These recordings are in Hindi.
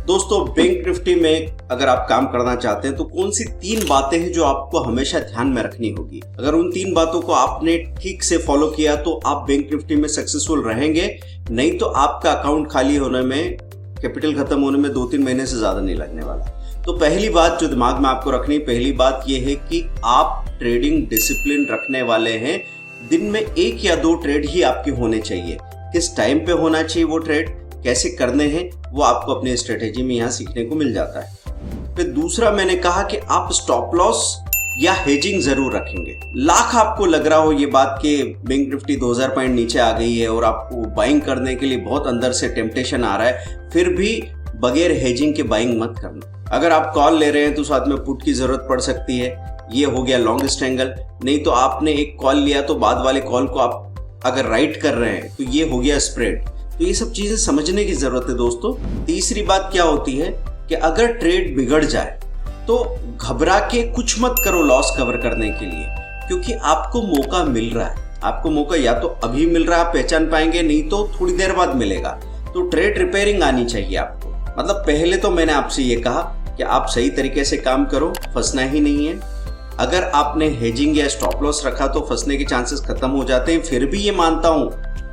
दोस्तों बैंक निफ्टी में अगर आप काम करना चाहते हैं तो कौन सी 3 बातें हैं जो आपको हमेशा ध्यान में रखनी होगी। अगर उन 3 बातों को आपने ठीक से फॉलो किया तो आप बैंक निफ्टी में सक्सेसफुल रहेंगे, नहीं तो आपका अकाउंट खाली होने में, कैपिटल खत्म होने में 2-3 महीने से ज्यादा नहीं लगने वाला। तो पहली बात जो दिमाग में आपको रखनी, पहली बात यह है कि आप ट्रेडिंग डिसिप्लिन रखने वाले हैं। दिन में 1 या 2 ट्रेड ही आपके होने चाहिए। किस टाइम पे होना चाहिए वो ट्रेड, कैसे करने हैं, वो आपको अपने स्ट्रेटेजी में यहाँ सीखने को मिल जाता है। फिर दूसरा मैंने कहा कि आप स्टॉप लॉस या हेजिंग जरूर रखेंगे। लाख आपको लग रहा हो ये बात कि बैंक निफ्टी 2000 पॉइंट नीचे आ गई है और आपको बाइंग करने के लिए बहुत अंदर से टेम्पटेशन आ रहा है, फिर भी बगैर हेजिंग के बाइंग मत करना। अगर आप कॉल ले रहे हैं तो साथ में पुट की जरूरत पड़ सकती है, ये हो गया लॉन्गेस्ट एंगल। नहीं तो आपने एक कॉल लिया तो बाद वाले कॉल को आप अगर राइट कर रहे हैं तो ये हो गया स्प्रेड। तो ये सब चीजें समझने की जरूरत है दोस्तों। तीसरी बात क्या होती है कि अगर ट्रेड बिगड़ जाए तो घबरा के कुछ मत करो लॉस कवर करने के लिए, क्योंकि आपको मौका मिल रहा है। आपको मौका या तो अभी मिल रहा है, आप पहचान पाएंगे, नहीं तो थोड़ी देर बाद मिलेगा। तो ट्रेड रिपेयरिंग आनी चाहिए आपको। मतलब पहले तो मैंने आपसे ये कहा कि आप सही तरीके से काम करो, फंसना ही नहीं है। अगर आपने हेजिंग या स्टॉप लॉस रखा तो फंसने के चांसेस खत्म हो जाते हैं। फिर भी ये मानता हूं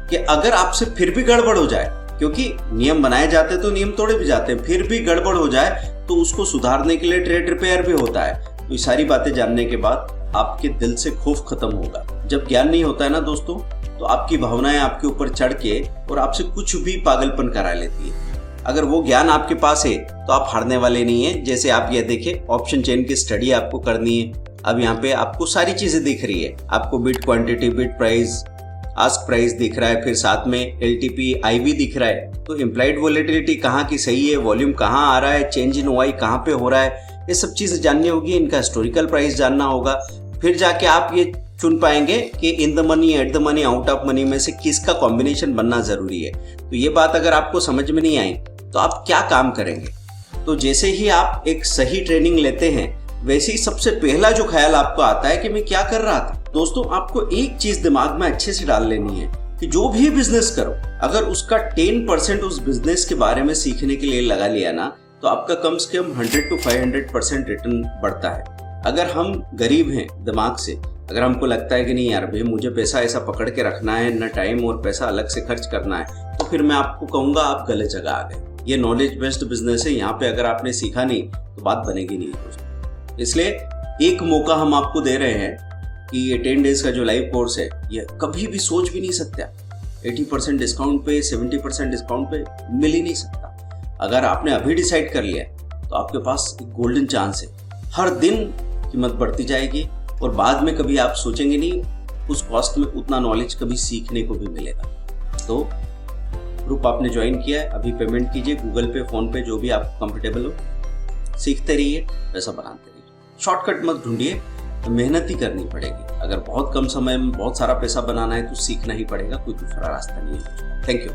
कि अगर आपसे फिर भी गड़बड़ हो जाए, क्योंकि नियम बनाए जाते तो नियम तोड़े भी जाते हैं, फिर भी गड़बड़ हो जाए तो उसको सुधारने के लिए ट्रेड रिपेयर भी होता है। तो ये सारी बातें जानने के बाद आपके दिल से खौफ खत्म होगा। जब ज्ञान नहीं होता है ना दोस्तों, तो आपकी भावनाएं आपके ऊपर चढ़ के और आपसे कुछ भी पागलपन करा लेती है। अगर वो ज्ञान आपके पास है तो आप हारने वाले नहीं है। जैसे आप ये देखें, ऑप्शन चेन की स्टडी आपको करनी है। अब यहाँ पे आपको सारी चीजें दिख रही है। आपको bit quantity, bit price, ask price दिख रहा है, फिर साथ में LTP, IV दिख रहा है। तो इम्प्लाइड वोलेटिलिटी कहाँ की सही है, वॉल्यूम कहाँ आ रहा है, चेंज इन OI कहाँ पे हो रहा है, ये सब चीजें जाननी होगी। इनका हिस्टोरिकल प्राइस जानना होगा। फिर जाके आप ये चुन पाएंगे कि in the money, at the money, out of money में से किसका कॉम्बिनेशन बनना जरूरी है। तो ये बात अगर आपको समझ में नहीं आई तो आप क्या काम करेंगे। तो जैसे ही आप एक सही ट्रेनिंग लेते हैं, वैसे ही सबसे पहला जो ख्याल आपको आता है कि मैं क्या कर रहा था। दोस्तों आपको एक चीज दिमाग में अच्छे से डाल लेनी है कि जो भी बिजनेस करो, अगर उसका 10% उस बिजनेस के बारे में सीखने के लिए लगा लिया ना, तो आपका कम से कम 100 to 500% रिटर्न बढ़ता है। अगर हम गरीब हैं दिमाग से, अगर हमको लगता है कि नहीं यार भाई मुझे पैसा ऐसा पकड़ के रखना है, न टाइम और पैसा अलग से खर्च करना है, तो फिर मैं आपको कहूंगा आप गलत जगह आ गए। ये नॉलेज बेस्ड बिजनेस है, यहाँ पे अगर आपने सीखा नहीं तो बात बनेगी नहीं दोस्तों। इसलिए एक मौका हम आपको दे रहे हैं कि ये 10 डेज का जो लाइव कोर्स है, ये कभी भी सोच भी नहीं सकते। 80% डिस्काउंट पे, 70% डिस्काउंट पे मिल ही नहीं सकता। अगर आपने अभी डिसाइड कर लिया तो आपके पास एक गोल्डन चांस है। हर दिन कीमत बढ़ती जाएगी और बाद में कभी आप सोचेंगे नहीं उस कॉस्ट में उतना नॉलेज कभी सीखने को भी मिलेगा। तो ग्रुप आपने ज्वाइन किया है, अभी पेमेंट कीजिए गूगल पे, फोन पे, जो भी आप कंफर्टेबल हो। सीखते रहिए, पैसा बनाते रहिए। शॉर्टकट मत ढूंढिए, मेहनत ही करनी पड़ेगी। अगर बहुत कम समय में बहुत सारा पैसा बनाना है तो सीखना ही पड़ेगा, कोई दूसरा रास्ता नहीं है। Thank you.